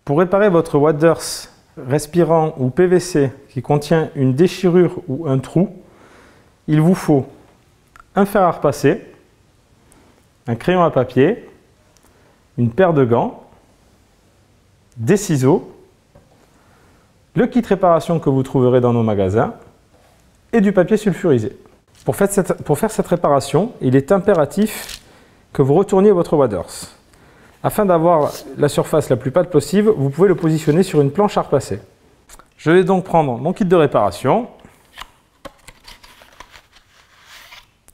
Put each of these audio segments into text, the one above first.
Pour réparer votre waders respirant ou PVC qui contient une déchirure ou un trou, il vous faut un fer à repasser, un crayon à papier, une paire de gants, des ciseaux, le kit réparation que vous trouverez dans nos magasins et du papier sulfurisé. Pour faire cette réparation, il est impératif que vous retourniez votre waders. Afin d'avoir la surface la plus pâte possible, vous pouvez le positionner sur une planche à repasser. Je vais donc prendre mon kit de réparation.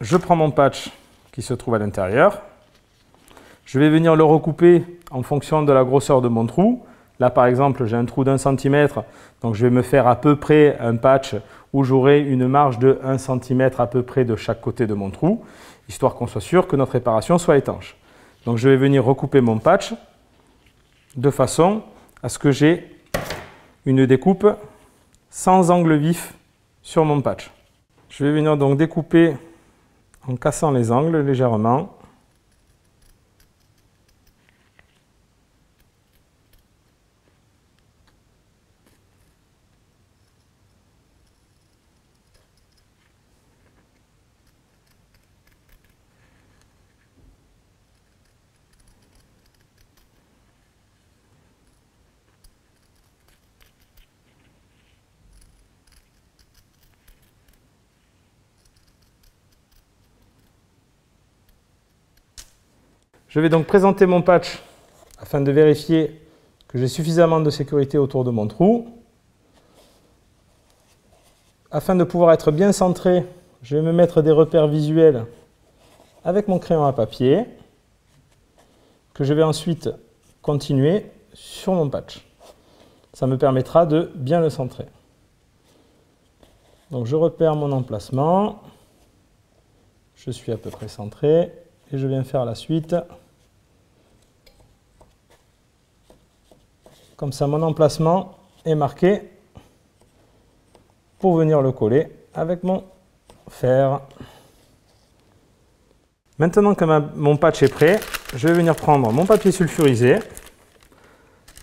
Je prends mon patch qui se trouve à l'intérieur. Je vais venir le recouper en fonction de la grosseur de mon trou. Là, par exemple, j'ai un trou d'1 cm, donc je vais me faire à peu près un patch où j'aurai une marge de 1 cm à peu près de chaque côté de mon trou, histoire qu'on soit sûr que notre réparation soit étanche. Donc je vais venir recouper mon patch de façon à ce que j'ai une découpe sans angle vif sur mon patch. Je vais venir donc découper en cassant les angles légèrement. Je vais donc présenter mon patch afin de vérifier que j'ai suffisamment de sécurité autour de mon trou. Afin de pouvoir être bien centré, je vais me mettre des repères visuels avec mon crayon à papier que je vais ensuite continuer sur mon patch. Ça me permettra de bien le centrer. Donc je repère mon emplacement, je suis à peu près centré et je viens faire la suite. Comme ça, mon emplacement est marqué pour venir le coller avec mon fer. Maintenant que mon patch est prêt, je vais venir prendre mon papier sulfurisé,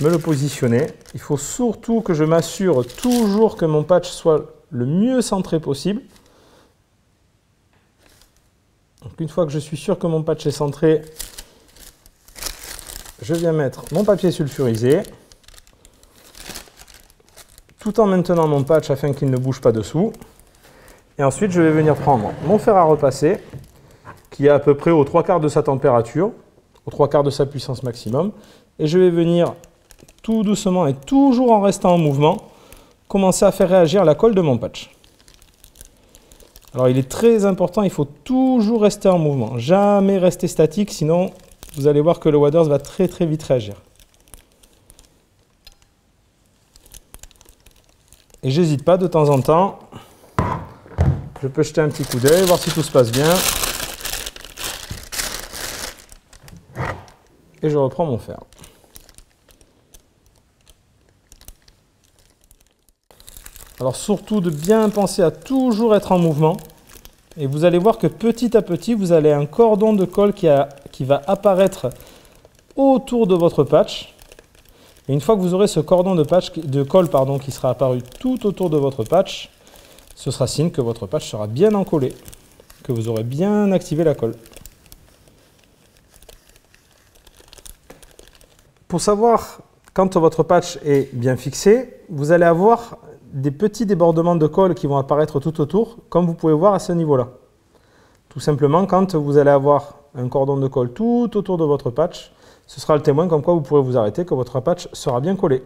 me le positionner. Il faut surtout que je m'assure toujours que mon patch soit le mieux centré possible. Donc, une fois que je suis sûr que mon patch est centré, je viens mettre mon papier sulfurisé, tout en maintenant mon patch afin qu'il ne bouge pas dessous. Et ensuite, je vais venir prendre mon fer à repasser, qui est à peu près aux 3/4 de sa température, aux 3/4 de sa puissance maximum. Et je vais venir tout doucement et toujours en restant en mouvement, commencer à faire réagir la colle de mon patch. Alors il est très important, il faut toujours rester en mouvement, jamais rester statique, sinon vous allez voir que le waders va très vite réagir. Et j'hésite pas, de temps en temps, je peux jeter un petit coup d'œil, voir si tout se passe bien. Et je reprends mon fer. Alors surtout de bien penser à toujours être en mouvement. Et vous allez voir que petit à petit, vous allez un cordon de colle qui va apparaître autour de votre patch. Et une fois que vous aurez ce cordon de colle qui sera apparu tout autour de votre patch, ce sera signe que votre patch sera bien encollé, que vous aurez bien activé la colle. Pour savoir quand votre patch est bien fixé, vous allez avoir des petits débordements de colle qui vont apparaître tout autour, comme vous pouvez voir à ce niveau-là. Tout simplement, quand vous allez avoir un cordon de colle tout autour de votre patch, ce sera le témoin comme quoi vous pourrez vous arrêter, que votre patch sera bien collé.